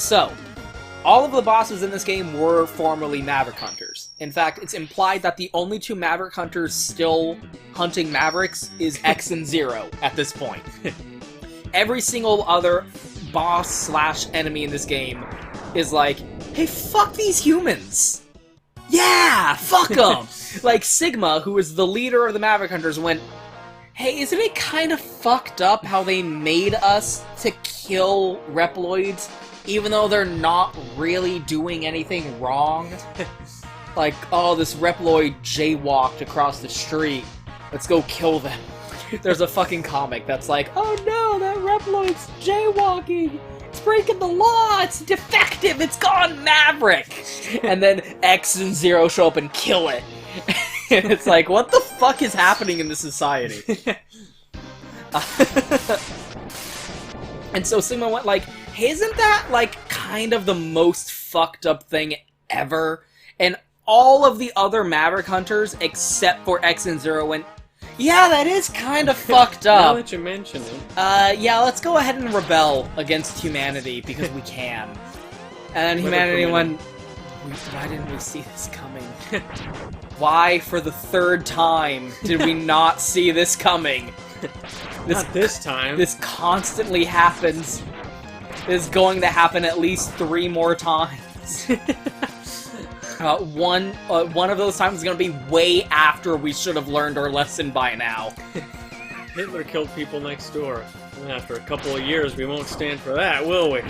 So, all of the bosses in this game were formerly Maverick Hunters. In fact, it's implied that the only two Maverick Hunters still hunting Mavericks is X and Zero at this point. Every single other boss/enemy in this game is like, hey, fuck these humans! Yeah, fuck them! Like, Sigma, who is the leader of the Maverick Hunters, went, hey, isn't it kind of fucked up how they made us to kill Reploids, even though they're not really doing anything wrong? Like, oh, this Reploid jaywalked across the street. Let's go kill them. There's a fucking comic that's like, oh no, that Reploid's jaywalking! It's breaking the law! It's defective! It's gone Maverick! And then X and Zero show up and kill it. And it's like, what the fuck is happening in this society? And so Sigma went like, hey, isn't that, like, kind of the most fucked up thing ever? And all of the other Maverick Hunters, except for X and Zero, went, yeah, that is kind of fucked up. Now that you mention it. Yeah, let's go ahead and rebel against humanity, because we can. And then humanity went, why didn't we see this coming? Why, for the third time, did we not see this coming? Not this time. This constantly happens. This is going to happen at least 3 more times. One of those times is going to be way after we should have learned our lesson by now. Hitler killed people next door. And after a couple of years, we won't stand for that, will we?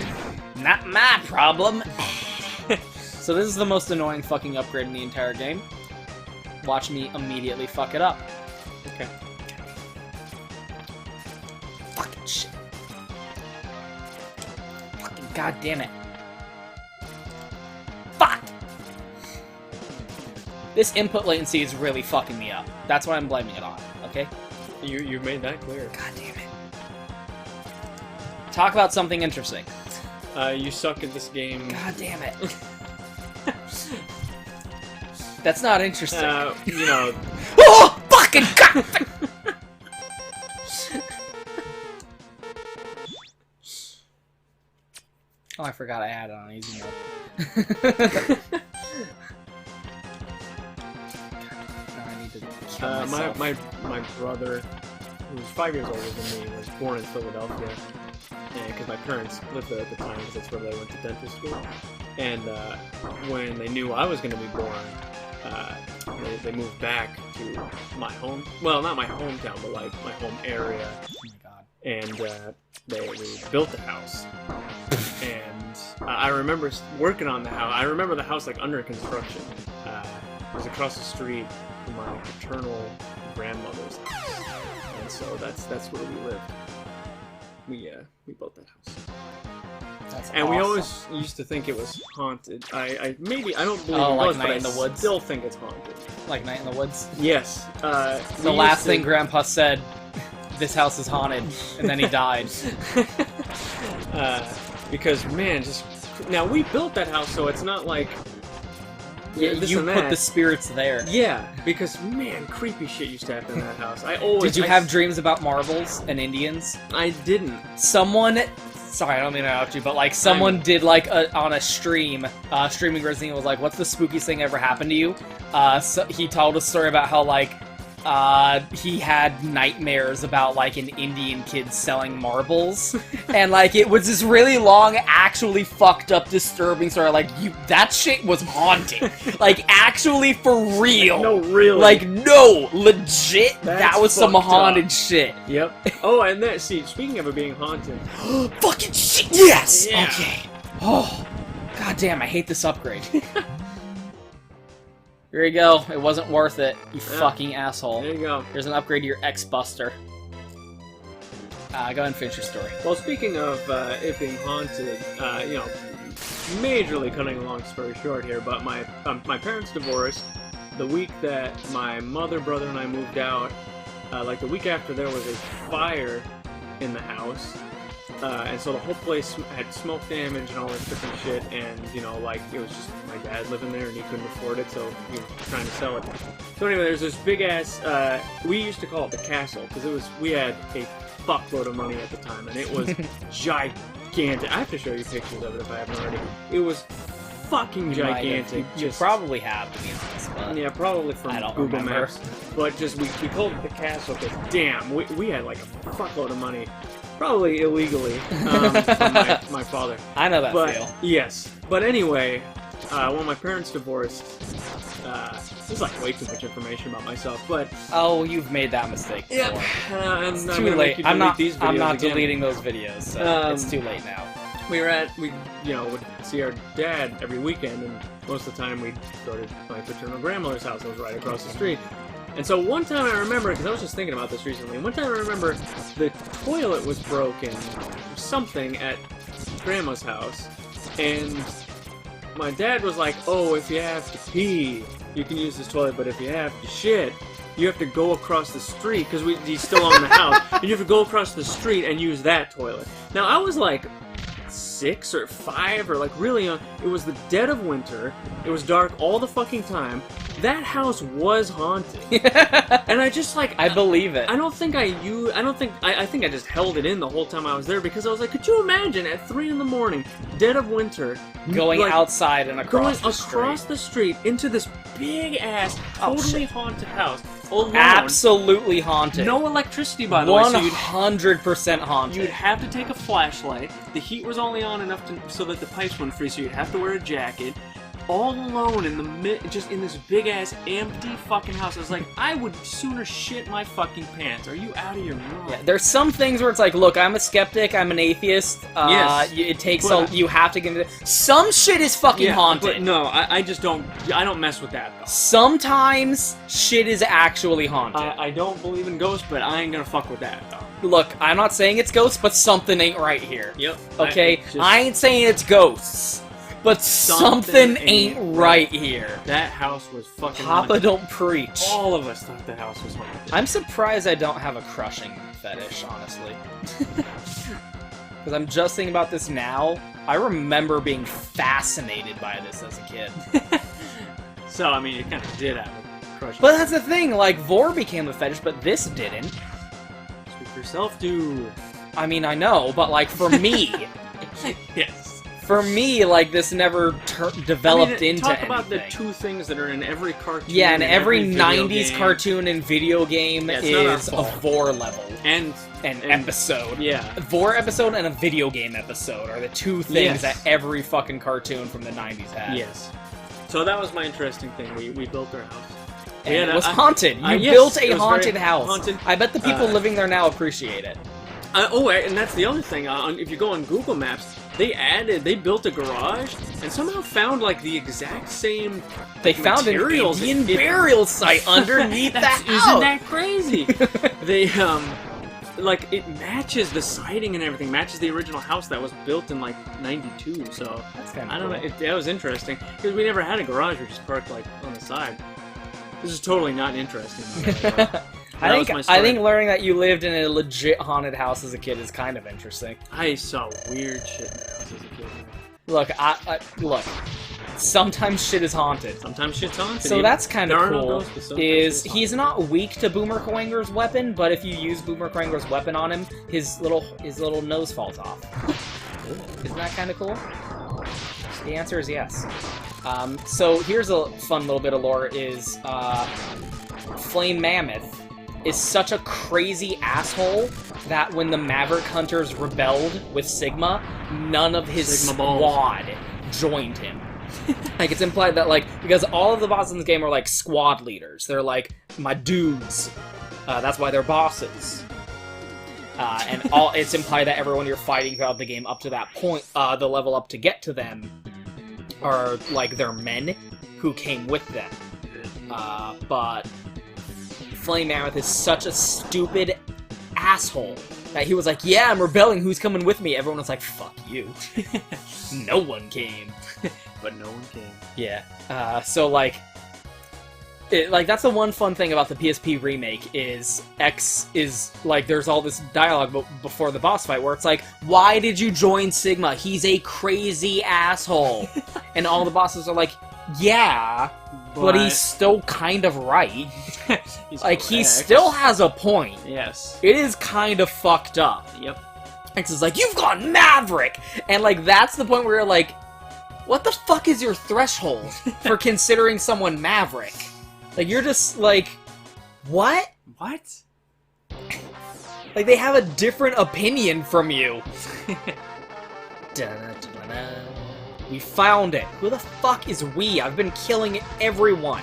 Not my problem. So this is the most annoying fucking upgrade in the entire game. Watch me immediately fuck it up. Okay. Fucking shit. Fucking goddamn it. Fuck! This input latency is really fucking me up. That's what I'm blaming it on, okay? You made that clear. God damn it. Talk about something interesting. You suck at this game. God damn it. That's not interesting. You know... Oh! Fucking god! Oh, I forgot I had it on easy mode. My brother, who's 5 years older than me, was born in Philadelphia. Because my parents lived there at the time, because that's where they went to dental school. And when they knew I was going to be born, they moved back to my home. Well, not my hometown, but like my home area. Oh my god. And they built the house. And I remember working on the house. I remember the house like under construction. It was across the street from my paternal grandmother's house. And so that's where we lived. We built that house. That's and awesome. we always used to think it was haunted. I don't believe it like was, Night but in the I Woods? still think it's haunted. Like Night in the Woods? Yes. The last thing Grandpa said, this house is haunted, and then he died. Because, man, now we built that house, so it's not like... Yeah, you put the spirits there. Yeah, because, man, creepy shit used to happen in that house. Did you have dreams about marbles and Indians? I didn't. Someone... Sorry, I don't mean to interrupt you, but, like, someone did, like, on a stream, streaming Resident Evil was like, what's the spookiest thing ever happened to you? So he told a story about how, like, he had nightmares about, like, an Indian kid selling marbles. And, like, it was this really long, actually fucked up, disturbing story. Like, that shit was haunting. Like, actually, for real. No, really. Like, no, legit, That's that was some haunted shit. Yep. Oh, and then, see, speaking of it being haunted. Fucking shit, yes! Yeah. Okay. Oh, god damn, I hate this upgrade. Here you go. It wasn't worth it, you fucking asshole. There you go. Here's an upgrade to your X-Buster. Go ahead and finish your story. Well, speaking of it being haunted, you know, majorly cutting a long story short here, but my parents divorced. The week that my mother, brother, and I moved out, like the week after, there was a fire in the house. And so the whole place had smoke damage and all this different shit, and, you know, like, it was just my dad living there and he couldn't afford it, so he was trying to sell it. So anyway, there's this big-ass, we used to call it the castle, because we had a fuckload of money at the time, and it was gigantic. gigantic. I have to show you pictures of it if I haven't already. It was fucking gigantic. You probably have, to be honest. But yeah, probably from Google Maps. But just, we called it the castle because, damn, we had like a fuckload of money. Probably illegally, from my father. I know that feel. Yes. But anyway, when my parents divorced, this is like way too much information about myself, but... Oh, you've made that mistake before. Yep. It's too late. I'm not again. deleting those videos, so it's too late now. We would see our dad every weekend, and most of the time we'd go to my paternal grandmother's house that was right across the street. And so one time I remember, because I was just thinking about this recently, one time I remember the toilet was broken, or something, at Grandma's house, and my dad was like, oh, if you have to pee, you can use this toilet, but if you have to shit, you have to go across the street, because he's still on the house, and you have to go across the street and use that toilet. Now, I was like 6 or 5, or like really young. It was the dead of winter, it was dark all the fucking time. That house was haunted. And I just like... I believe it. I think I just held it in the whole time I was there because I was like, could you imagine at 3 in the morning, dead of winter... Going outside and across the street into this big-ass, totally haunted house. Alone. Absolutely haunted. No electricity, by the way. 100% haunted. You'd have to take a flashlight. The heat was only on enough so that the pipes wouldn't freeze, so you'd have to wear a jacket. All alone just in this big-ass, empty fucking house. I was like, I would sooner shit my fucking pants. Are you out of your mind? Yeah, there's some things where it's like, look, I'm a skeptic, I'm an atheist. Yes. It takes you have to give me some shit is fucking haunted. But no, I just don't, I don't mess with that, though. Sometimes shit is actually haunted. I don't believe in ghosts, but I ain't gonna fuck with that, though. Look, I'm not saying it's ghosts, but something ain't right here. Yep. Okay? I ain't saying it's ghosts. But something ain't right here. That house was fucking Papa haunted. don't preach. All of us thought that house was haunted. I'm surprised I don't have a crushing fetish, honestly. Because I'm just thinking about this now. I remember being fascinated by this as a kid. So, I mean, you kind of did have a crushing. But that's the thing, like, Vor became a fetish, but this didn't. Speak for yourself, dude. I mean, I know, but, like, for me... Yes. For me, like, this never developed into talk anything. about the 2 things that are in every cartoon. Yeah, and every 90s game. Cartoon and video game is a Vor level. And episode. Yeah. Vor episode and a video game episode are the 2 things that every fucking cartoon from the 90s had. Yes. So that was my interesting thing. We built our house. And it was haunted. You built a haunted house. Haunted. I bet the people living there now appreciate it. And that's the other thing. If you go on Google Maps, they built a garage and somehow found like the exact same. They found an Indian burial site underneath the house. Isn't that crazy? They like it matches the siding and everything. Matches the original house that was built in like '92. So that's kind of I don't know. That was interesting because we never had a garage. We just parked like on the side. This is totally not interesting. I think learning that you lived in a legit haunted house as a kid is kind of interesting. I saw weird shit in the house as a kid. Look, look. Sometimes shit is haunted. Sometimes shit's haunted. So that's kind of cool. No he's not weak to Boomer Kuwanger's weapon, but if you use Boomer Kuwanger's weapon on him, his little nose falls off. Isn't that kind of cool? The answer is yes. So here's a fun little bit of lore: is Flame Mammoth is such a crazy asshole that when the Maverick Hunters rebelled with Sigma, none of his squad joined him. Like, it's implied that, like, because all of the bosses in this game are, like, squad leaders. They're, like, my dudes. That's why they're bosses. And it's implied that everyone you're fighting throughout the game up to that point, the level up to get to them, are, like, their men who came with them. But Flame Mammoth is such a stupid asshole that he was like, yeah, I'm rebelling, who's coming with me? Everyone was like, fuck you. No one came. But no one came. Yeah. So, like, that's the one fun thing about the PSP remake is X is, like, there's all this dialogue before the boss fight where it's like, why did you join Sigma? He's a crazy asshole. And all the bosses are like, yeah, but he's still kind of right. Like, he still has a point. Yes. It is kind of fucked up. Yep. X is like, you've gone Maverick! And, like, that's the point where you're like, what the fuck is your threshold for considering someone Maverick? Like, you're just like, what? What? Like, they have a different opinion from you. We found it. Who the fuck is we? I've been killing everyone.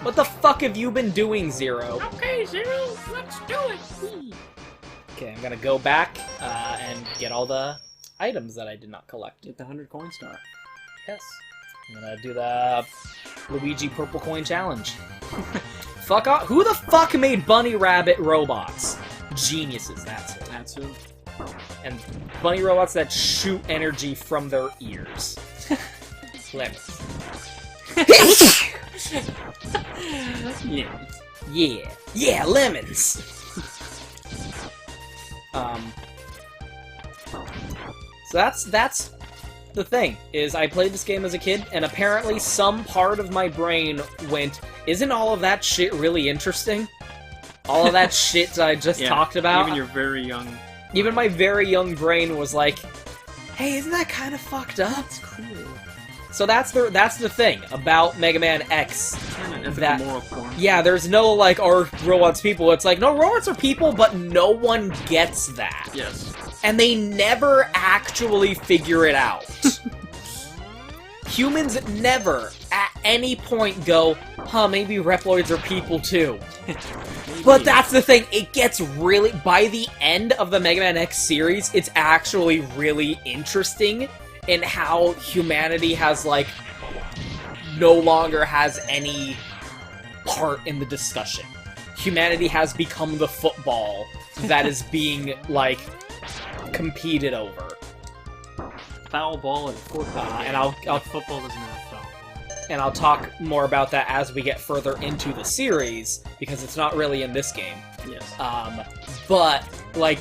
What the fuck have you been doing, Zero? Okay, Zero, let's do it. Okay, I'm gonna go back and get all the items that I did not collect. Get the 100 coin star. Yes. I'm gonna do the Luigi Purple Coin Challenge. Fuck off. Who the fuck made bunny rabbit robots? Geniuses, that's it. That's who. And bunny robots that shoot energy from their ears. Lemons. Yeah. Yeah. Yeah, lemons! So that's the thing, is I played this game as a kid, and apparently some part of my brain went, isn't all of that shit really interesting? All of that shit that I just talked about? Even your very young... Even my very young brain was like, hey, isn't that kind of fucked up? That's cool. So that's the thing about Mega Man X. That moral form. Yeah, there's no, like, are robots people? It's like, no, robots are people, but no one gets that. Yes. And they never actually figure it out. Humans never, at any point, go, huh, maybe Reploids are people too. But that's the thing, it gets really, by the end of the Mega Man X series, it's actually really interesting in how humanity has, like, no longer has any part in the discussion. Humanity has become the football that is being, like, competed over. Foul ball and football. And I'll football doesn't have foul ball. And I'll talk more about that as we get further into the series, because it's not really in this game. Yes. But, like,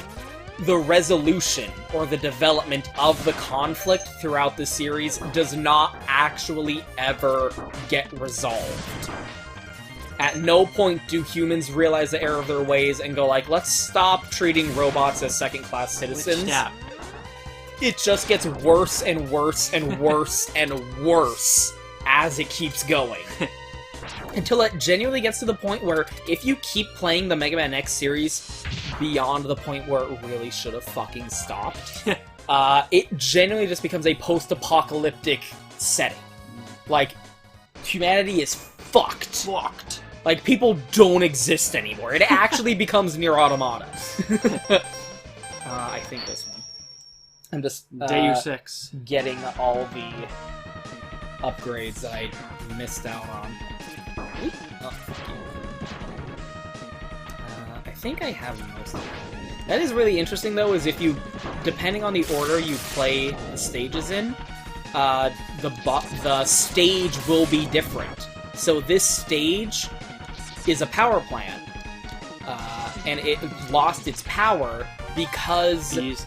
the resolution or the development of the conflict throughout the series does not actually ever get resolved. At no point do humans realize the error of their ways and go like, let's stop treating robots as second-class citizens. Yeah. It just gets worse and worse and worse and worse as it keeps going. Until it genuinely gets to the point where if you keep playing the Mega Man X series beyond the point where it really should have fucking stopped, it genuinely just becomes a post-apocalyptic setting. Like, humanity is fucked. Like, people don't exist anymore. It actually becomes Nier Automata. I think this one. I'm just Deus Ex. getting all the upgrades that I missed out on. I think I have most of it. That is really interesting, though, is if you, depending on the order you play the stages in, the stage will be different. So this stage is a power plant, and it lost its power because... Bees.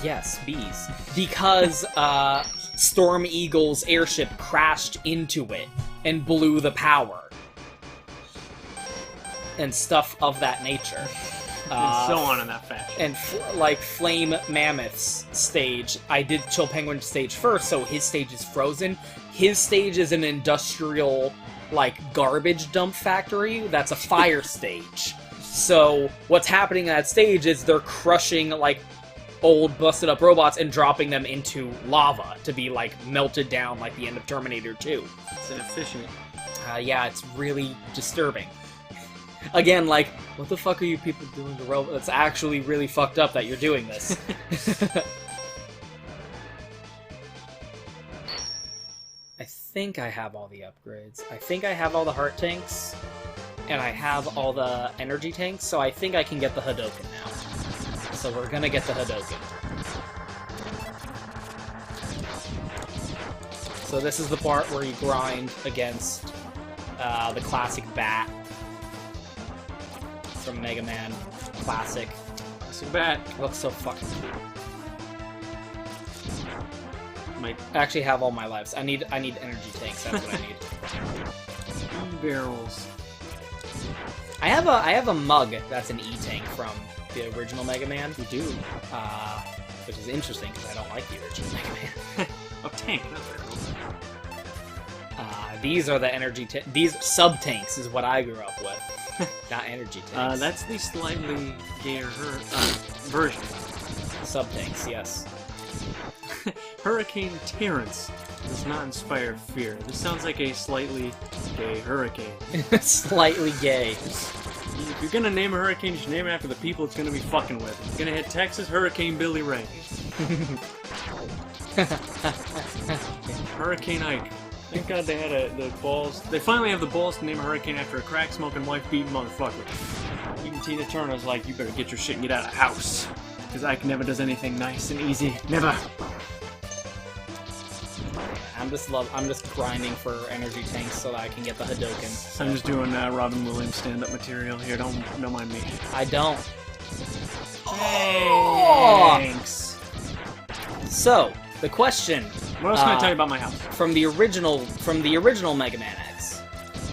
Yes, bees. Because Storm Eagle's airship crashed into it and blew the power. And stuff of that nature. And so on in that fashion. And, like, Flame Mammoth's stage, I did Chill Penguin stage first, so his stage is frozen. His stage is an industrial, like, garbage dump factory that's a fire stage. So, what's happening in that stage is they're crushing, like, old, busted-up robots and dropping them into lava to be, like, melted down like the end of Terminator 2. It's inefficient. Yeah, it's really disturbing. Again, like, what the fuck are you people doing to robots? It's actually really fucked up that you're doing this. I think I have all the upgrades. I think I have all the heart tanks, and I have all the energy tanks, so I think I can get the Hadouken now. So we're gonna get the Hadouken. So this is the part where you grind against the classic bat from Mega Man. Classic. Classic bat. It looks so fucking cool. Might I actually have all my lives. I need energy tanks. That's what I need. barrels. I have a mug that's an E-tank from the original Mega Man. You do. Which is interesting because I don't like the original Mega Man. A tank, not there. These are the energy these sub-tanks is what I grew up with. Not energy tanks. That's the slightly gayer version. Sub-tanks, yes. Hurricane Terrence does not inspire fear. This sounds like a slightly gay hurricane. Slightly gay. If you're gonna name a hurricane, you should name it after the people it's gonna be fucking with. If it's gonna hit Texas, Hurricane Billy Ray. Hurricane Ike. Thank God they had the balls. They finally have the balls to name a hurricane after a crack-smoking, wife-beating motherfucker. Even Tina Turner's like, you better get your shit and get out of the house. Because Ike never does anything nice and easy. Never. I'm just grinding for energy tanks so that I can get the Hadouken. I'm just doing Robin Williams stand-up material here. Don't mind me. I don't. Thanks. So, the question. What else can I tell you about my house? From the original Mega Man X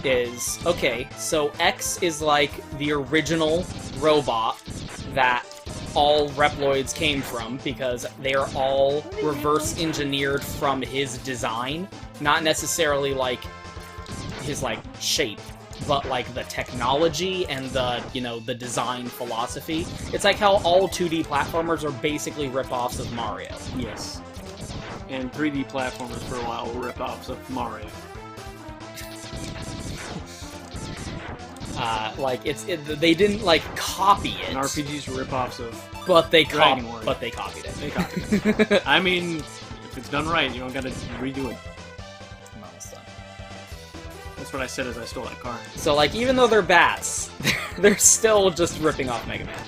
is, okay, so X is like the original robot that all Reploids came from, because they are all reverse engineered from his design, not necessarily like his like shape, but like the technology and the, you know, the design philosophy. It's like how all 2D platformers are basically rip-offs of Mario. Yes. And 3D platformers for a while were rip-offs of Mario. They didn't like copy it. And RPGs were rip-offs of But they Dragon Warrior. But they copied it. They copied it. I mean, if it's done right, you don't gotta redo it. I'm almost done. That's what I said as I stole that car. So, like, even though they're bats, they're still just ripping off Mega Man.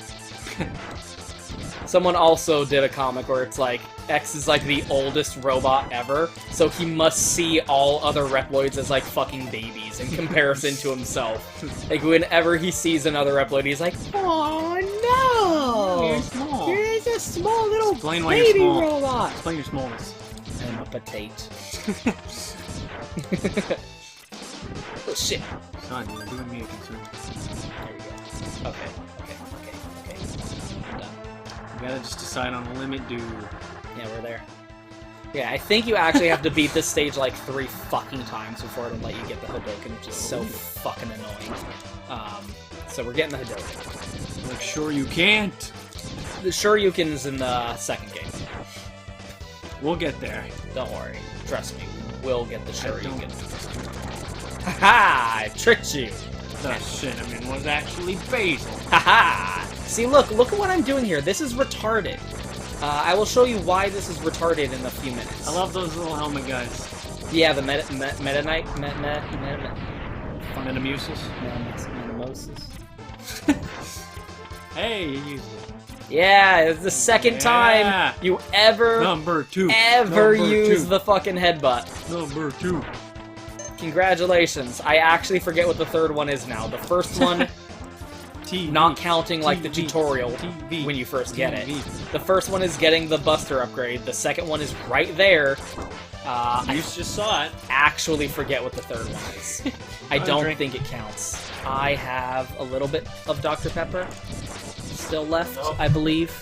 Someone also did a comic where it's like, X is like the oldest robot ever, so he must see all other Reploids as like fucking babies in comparison to himself. Like, whenever he sees another Reploid, he's like, "Oh no! You're small. Here's a small little Explain why you're baby small. robot!" Explain your smallness. I'm a potato. Oh shit. Son, you're doing me a concern. There you go. Okay. I'm done. You gotta just decide on a limit, dude. Yeah, we're there. Yeah, I think you actually have to beat this stage like 3 fucking times before it'll let you get the Hadouken, which is so fucking annoying. So we're getting the Hadouken. Like, sure you can't. The Shoryuken's in the second game. We'll get there. Don't worry. Trust me. We'll get the Shoryuken. Don't. Haha! I tricked you! That shit, I mean, was actually basil. Haha! See, look at what I'm doing here. This is retarded. I will show you why this is retarded in a few minutes. I love those little helmet guys. Yeah, the Meta Knight. Metamucil. Metamosis. Hey, you used it. Yeah, it's the second time you ever Number 2. use the fucking headbutt. Number 2. Congratulations. I actually forget what the third one is now. The first one, not counting like the tutorial when you first get it. The first one is getting the Buster upgrade. The second one is right there. You just saw it. Actually forget what the third one is. I don't think it counts. I have a little bit of Dr. Pepper still left, I believe.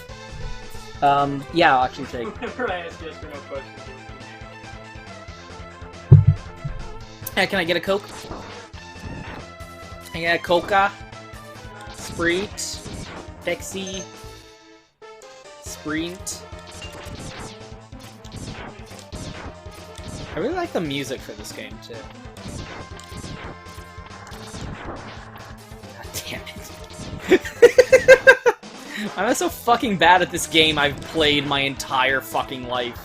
Yeah, I'll actually take. Remember I asked yes or no questions. Hey, can I get a Coke? Can I get a Coca? Sprite? Pepsi? Sprint? I really like the music for this game, too. God damn it. I'm so fucking bad at this game I've played my entire fucking life.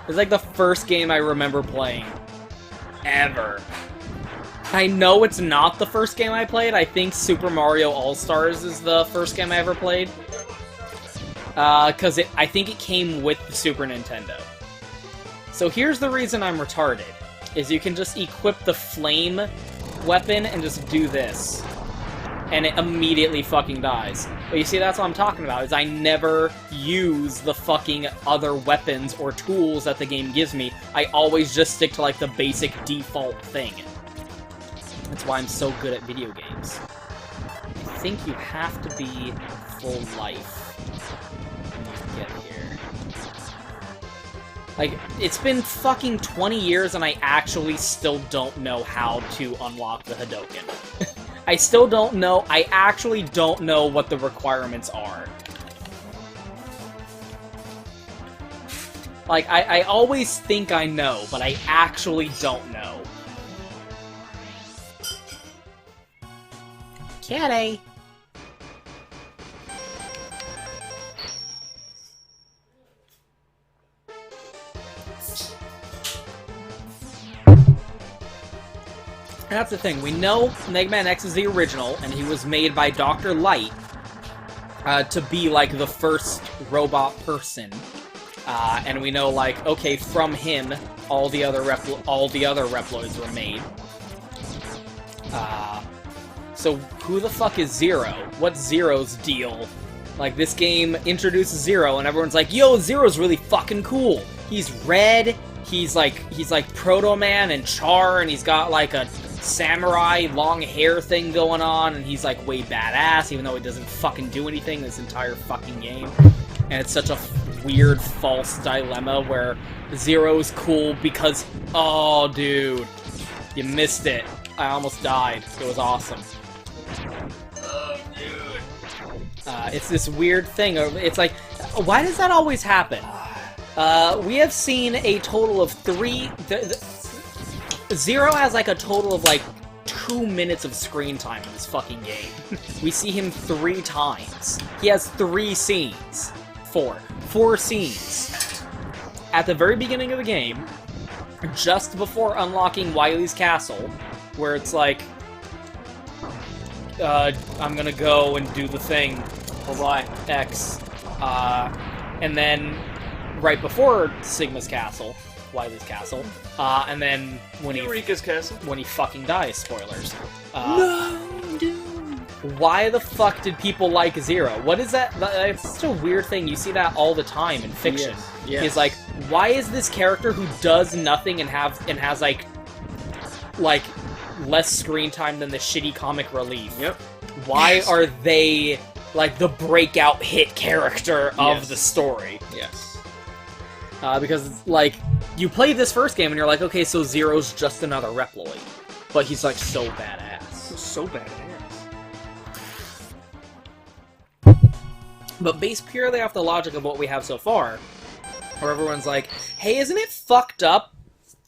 It's like the first game I remember playing. Ever. I know it's not the first game I played. I think Super Mario All-Stars is the first game I ever played. Because I think it came with the Super Nintendo. So here's the reason I'm retarded. Is you can just equip the flame weapon and just do this. And it immediately fucking dies. But you see, that's what I'm talking about, is I never use the fucking other weapons or tools that the game gives me. I always just stick to, like, the basic default thing. That's why I'm so good at video games. I think you have to be useful life get here? Like, it's been fucking 20 years and I actually still don't know how to unlock the Hadoken. I still don't know. I actually don't know what the requirements are. Like, I always think I know, but I actually don't know. Kitty! That's the thing. We know Megaman X is the original, and he was made by Dr. Light to be, like, the first robot person. And we know, like, okay, from him, all the other Reploids were made. So who the fuck is Zero? What's Zero's deal? Like, this game introduces Zero, and everyone's like, yo, Zero's really fucking cool. He's red, he's like Proto Man and Char, and he's got, like, a samurai long hair thing going on, and he's, like, way badass, even though he doesn't fucking do anything this entire fucking game. And it's such a weird, false dilemma where Zero's cool because... Oh, dude. You missed it. I almost died. It was awesome. Oh, dude. It's this weird thing. It's like, why does that always happen? We have seen a total of 3... Zero has, like, a total of, like, 2 minutes of screen time in this fucking game. We see him 3 times. He has 3 scenes. 4 scenes. At the very beginning of the game, just before unlocking Wily's castle, where it's like, I'm gonna go and do the thing, X, and then right before Sigma's castle, Wily's castle, and then when Eureka's castle. When he fucking dies, spoilers. No, dude. Why the fuck did people like Zero? What is that? It's such a weird thing. You see that all the time in fiction. Yes. It's like, why is this character who does nothing and has like less screen time than the shitty comic relief? Yep. Why are they like the breakout hit character of the story? Yes. Because like you play this first game and you're like, okay, so Zero's just another Reploid, but he's like so badass. So badass. But based purely off the logic of what we have so far, where everyone's like, hey, isn't it fucked up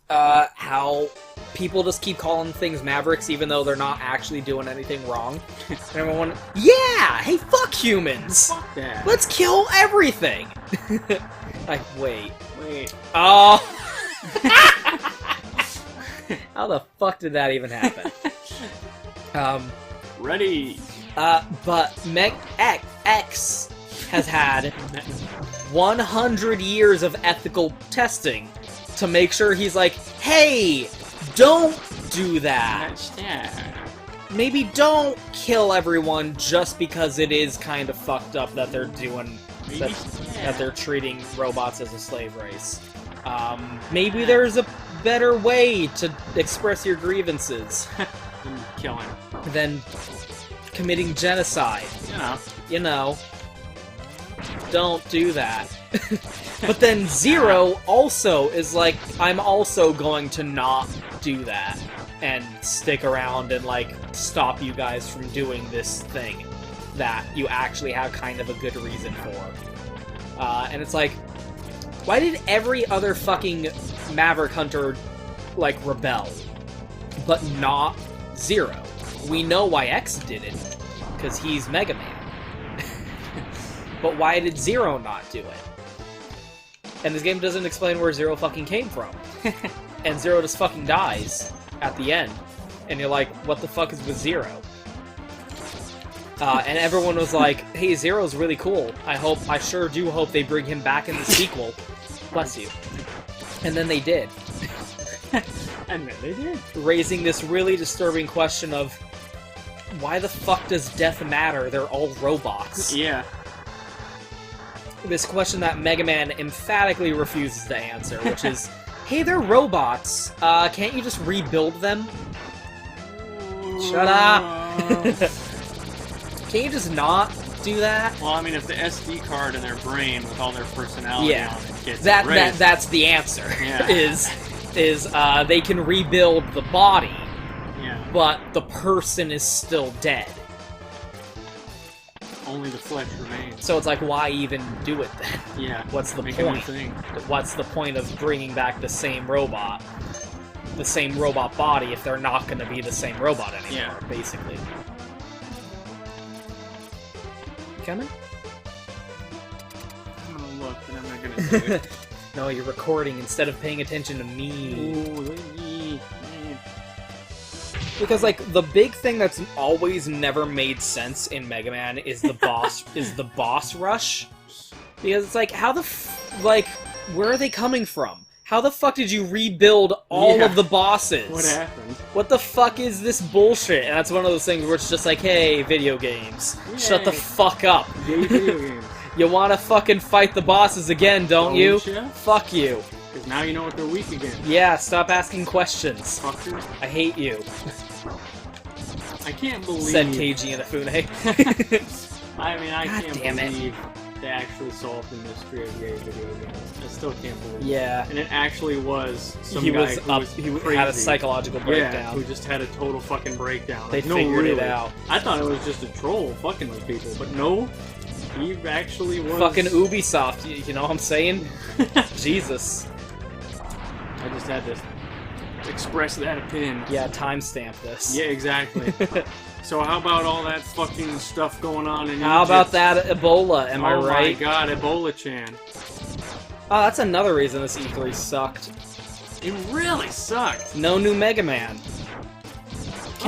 how people just keep calling things Mavericks even though they're not actually doing anything wrong? And everyone, yeah! Hey, fuck humans! Fuck that. Let's kill everything! Like, wait. Wait. Oh! How the fuck did that even happen? Ready. But X has had 100 years of ethical testing to make sure he's like, hey, don't do that. Maybe don't kill everyone just because it is kind of fucked up that they're doing that they're treating robots as a slave race. Maybe there's a better way to express your grievances than committing genocide. You know. Don't do that. But then Zero also is like, I'm also going to not do that and stick around and like stop you guys from doing this thing that you actually have kind of a good reason for. And it's like, why did every other fucking Maverick Hunter like rebel, but not Zero? We know why X did it, because he's Megaman. But why did Zero not do it? And this game doesn't explain where Zero fucking came from. And Zero just fucking dies at the end. And you're like, what the fuck is with Zero? And everyone was like, hey, Zero's really cool. I sure do hope they bring him back in the sequel. Bless you. And then they did. And then they did. Raising this really disturbing question of, why the fuck does death matter? They're all robots. Yeah. This question that Mega Man emphatically refuses to answer, which is, hey, they're robots. Can't you just rebuild them? Shut up! Can't you just not do that? Well, I mean, if the SD card in their brain with all their personality on it gets erased, that's the answer. Yeah. is they can rebuild the body, but the person is still dead. Only the flesh remains. So it's like, why even do it then? Yeah. What's the Make point? What's the point of bringing back the same robot body if they're not going to be the same robot anymore, basically. Coming? I'm gonna look, but I'm not gonna do it. No, you're recording instead of paying attention to me. Ooh, Because, like, the big thing that's always never made sense in Mega Man is the boss rush. Because it's like, where are they coming from? How the fuck did you rebuild all of the bosses? What happened? What the fuck is this bullshit? And that's one of those things where it's just like, hey, video games, shut the fuck up. Yay, video games. You wanna fucking fight the bosses again, don't you? Ya? Fuck you. Because now you know what they're weak against. Yeah, stop asking questions. Fucker. I hate you. I can't believe... Said Keiji Inafune. I mean, I can't damn it. believe they actually solved the mystery of Yay video games. I still can't believe it. Yeah. And it actually was some He guy was who up. was He crazy. had a psychological breakdown. Yeah, who just had a total fucking breakdown. They Like, no, figured really. it out. I thought it was just a troll fucking with people, but no, he actually was... Fucking Ubisoft, you know what I'm saying? Jesus. I just had to express that opinion. Yeah, timestamp this. Yeah, exactly. So how about all that fucking stuff going on in How Egypt? about that Ebola, am I right? Oh my god, Ebola-chan. Oh, that's another reason this E3 sucked. It really sucked. No new Mega Man.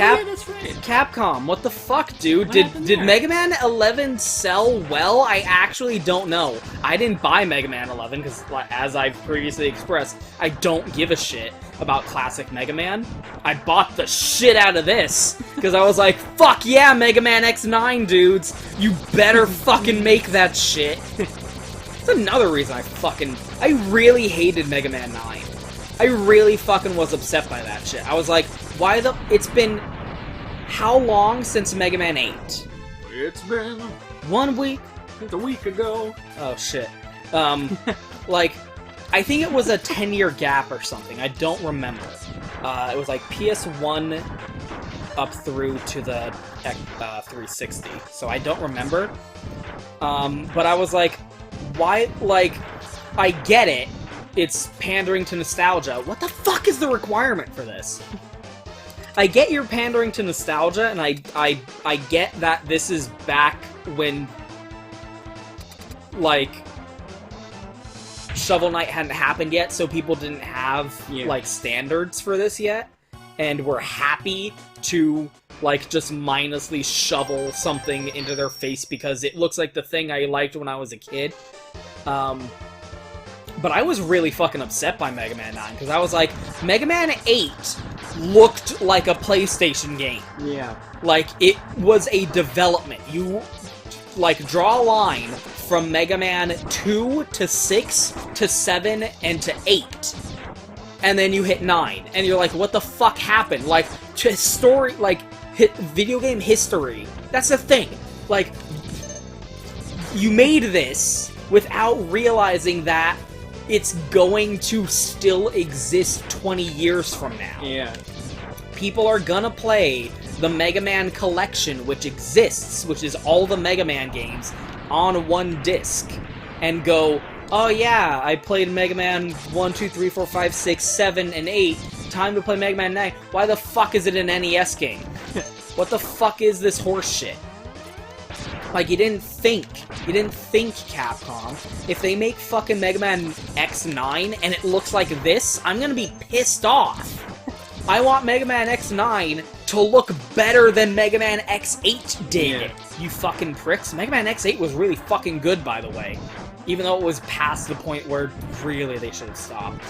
Oh, yeah, that's right. Capcom, what the fuck, dude? What Did happened there? Mega Man 11 sell well? I actually don't know. I didn't buy Mega Man 11 because, as I've previously expressed, I don't give a shit about classic Mega Man. I bought the shit out of this because I was like, fuck yeah, Mega Man X9, dudes. You better fucking make that shit. That's another reason I really hated Mega Man 9. I really fucking was upset by that shit. I was like, it's been how long since Mega Man 8? It's been 1 week? a week ago. Oh shit. Like, I think it was a 10-year gap or something. I don't remember. It was like PS1 up through to the 360. So I don't remember. But I was like, why, like, I get it. It's pandering to nostalgia. What the fuck is the requirement for this? I get you're pandering to nostalgia, and I get that this is back when, like, Shovel Knight hadn't happened yet, so people didn't have, like, standards for this yet, and were happy to, like, just mindlessly shovel something into their face because it looks like the thing I liked when I was a kid. But I was really fucking upset by Mega Man 9, because I was like, Mega Man 8 looked like a PlayStation game. Yeah. Like, it was a development. You, like, draw a line from Mega Man 2 to 6 to 7 and to 8. And then you hit 9. And you're like, what the fuck happened? Like, video game history. That's the thing. Like, you made this without realizing that it's going to still exist 20 years from now. Yeah. People are gonna play the Mega Man collection, which exists, which is all the Mega Man games, on one disc, and go, oh yeah, I played Mega Man 1, 2, 3, 4, 5, 6, 7, and 8, time to play Mega Man 9. Why the fuck is it an NES game? What the fuck is this horse shit? Like, you didn't think, Capcom. If they make fucking Mega Man X9 and it looks like this, I'm gonna be pissed off. I want Mega Man X9 to look better than Mega Man X8 did, you fucking pricks. Mega Man X8 was really fucking good, by the way. Even though it was past the point where really they should have stopped.